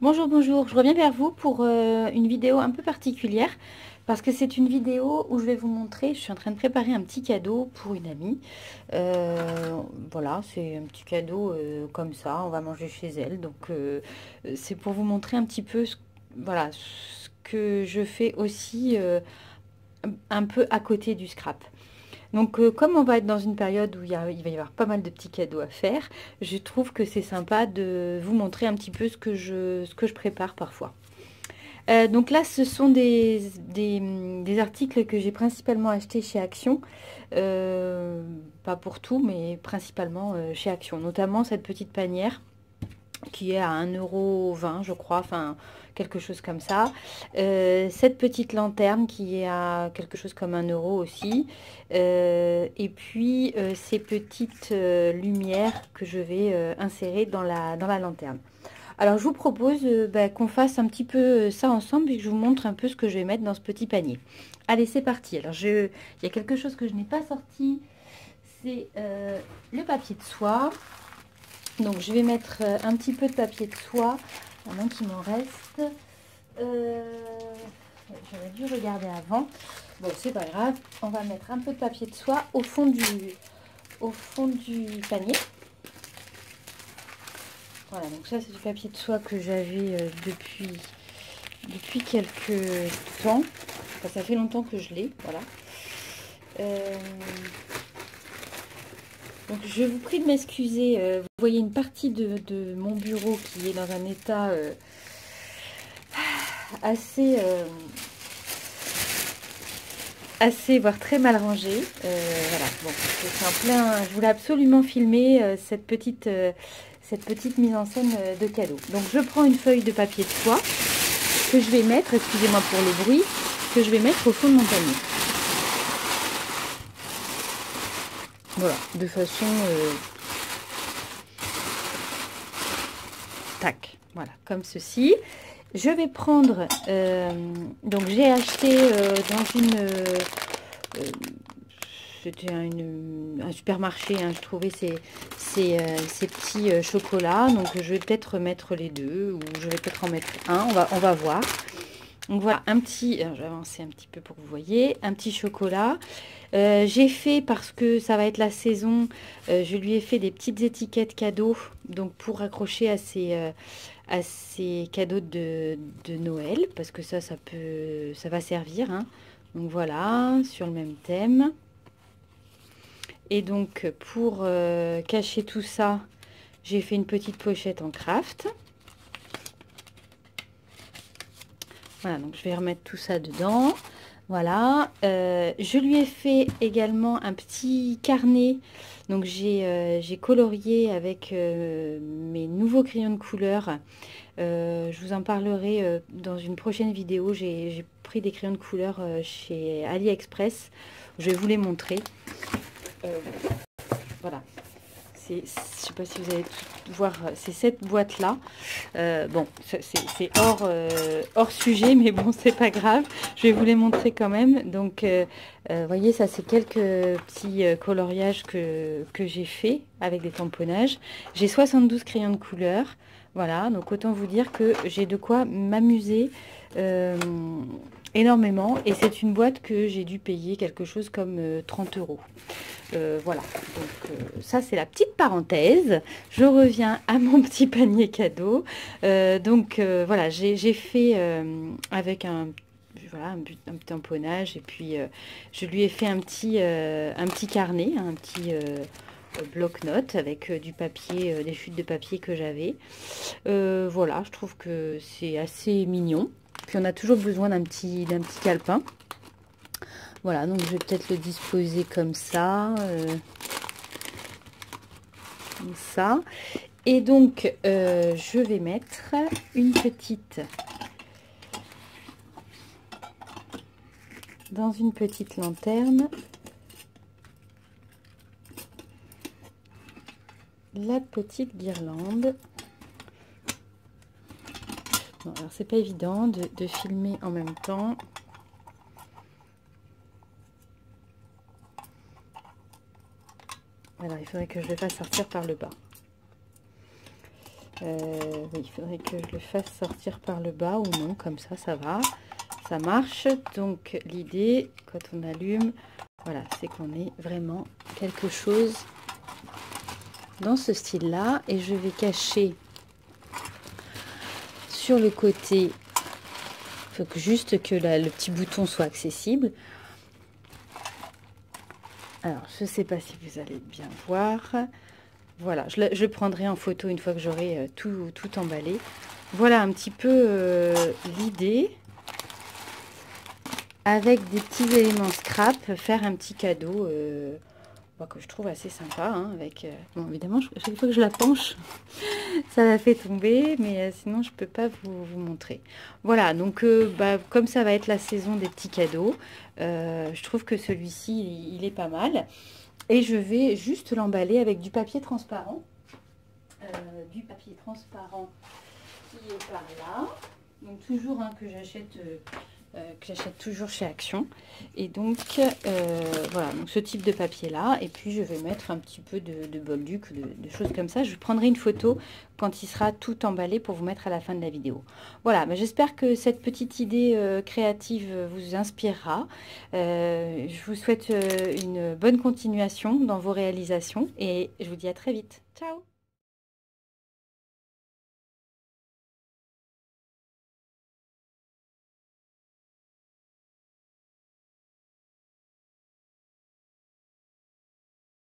Bonjour, bonjour, je reviens vers vous pour une vidéo un peu particulière parce que c'est une vidéo où je vais vous montrer, je suis en train de préparer un petit cadeau pour une amie. Voilà, c'est un petit cadeau comme ça, on va manger chez elle. Donc c'est pour vous montrer un petit peu voilà, ce que je fais aussi un peu à côté du scrap. Donc, comme on va être dans une période où il va y avoir pas mal de petits cadeaux à faire, je trouve que c'est sympa de vous montrer un petit peu ce que je prépare parfois. Donc là, ce sont des articles que j'ai principalement achetés chez Action. Pas pour tout, mais principalement chez Action. Notamment cette petite panière qui est à 1,20 € je crois, enfin quelque chose comme ça. Cette petite lanterne qui est à quelque chose comme 1 € aussi. Et puis ces petites lumières que je vais insérer dans la lanterne. Alors je vous propose qu'on fasse un petit peu ça ensemble et que je vous montre un peu ce que je vais mettre dans ce petit panier. Allez, c'est parti. Alors il y a quelque chose que je n'ai pas sorti, c'est le papier de soie. Donc je vais mettre un petit peu de papier de soie, à moins qu'il m'en reste. J'aurais dû regarder avant. Bon, c'est pas grave. On va mettre un peu de papier de soie au fond du panier. Voilà, donc ça c'est du papier de soie que j'avais depuis quelques temps. Enfin, ça fait longtemps que je l'ai, voilà. Donc je vous prie de m'excuser. Vous voyez une partie de mon bureau qui est dans un état assez, voire très mal rangé. Voilà, bon, c'est en plein. Je voulais absolument filmer cette petite mise en scène de cadeau. Donc je prends une feuille de papier de soie que je vais mettre, excusez-moi pour le bruit, que je vais mettre au fond de mon panier. Voilà, de façon tac, voilà, comme ceci. Je vais prendre, donc j'ai acheté dans c'était un supermarché, hein, je trouvais ces petits chocolats, donc je vais peut-être mettre les deux, ou je vais peut-être en mettre un, on va voir. Donc voilà, je vais avancer un petit peu pour que vous voyez, un petit chocolat. J'ai fait, parce que ça va être la saison, je lui ai fait des petites étiquettes cadeaux, donc pour accrocher à ses cadeaux de Noël, parce que ça va servir, hein. Donc voilà, sur le même thème. Et donc pour cacher tout ça, j'ai fait une petite pochette en craft. Voilà, donc je vais remettre tout ça dedans. Voilà, je lui ai fait également un petit carnet. Donc j'ai colorié avec mes nouveaux crayons de couleur. Je vous en parlerai dans une prochaine vidéo. J'ai pris des crayons de couleur chez AliExpress. Je vais vous les montrer. Voilà. Je ne sais pas si vous allez tout voir, c'est cette boîte-là. Bon, c'est hors sujet, mais bon, c'est pas grave. Je vais vous les montrer quand même. Donc, voyez, ça, c'est quelques petits coloriages que j'ai fait avec des tamponnages. J'ai 72 crayons de couleur. Voilà, donc autant vous dire que j'ai de quoi m'amuser énormément. Et c'est une boîte que j'ai dû payer quelque chose comme 30 €. Voilà, donc ça c'est la petite parenthèse. Je reviens à mon petit panier cadeau. Voilà, j'ai fait avec voilà, un petit tamponnage et puis je lui ai fait un petit carnet, un petit bloc-notes avec du papier, des chutes de papier que j'avais. Voilà, je trouve que c'est assez mignon. Puis on a toujours besoin d'un petit calepin. Voilà, donc je vais peut-être le disposer comme ça. Comme ça. Et donc, je vais mettre une petite... dans une petite lanterne. La petite guirlande. Bon, alors c'est pas évident de filmer en même temps. Alors, il faudrait que je le fasse sortir par le bas. Oui, il faudrait que je le fasse sortir par le bas ou non, comme ça va, ça marche. Donc l'idée, quand on allume, voilà, c'est qu'on ait vraiment quelque chose dans ce style-là. Et je vais cacher sur le côté, il faut que juste que le petit bouton soit accessible. Alors, je ne sais pas si vous allez bien voir. Voilà, je le prendrai en photo une fois que j'aurai tout emballé. Voilà un petit peu l'idée. Avec des petits éléments scrap, faire un petit cadeau que je trouve assez sympa. Hein, avec, bon, évidemment, chaque fois que je la penche, ça la fait tomber, mais sinon, je ne peux pas vous montrer. Voilà, donc comme ça va être la saison des petits cadeaux, je trouve que celui-ci, il est pas mal. Et je vais juste l'emballer avec du papier transparent. Du papier transparent qui est par là. Donc toujours que j'achète toujours chez Action. Et donc voilà, donc ce type de papier là. Et puis je vais mettre un petit peu de bolduc, de choses comme ça. Je prendrai une photo quand il sera tout emballé pour vous mettre à la fin de la vidéo. Voilà, mais j'espère que cette petite idée créative vous inspirera. Je vous souhaite une bonne continuation dans vos réalisations et je vous dis à très vite. Ciao!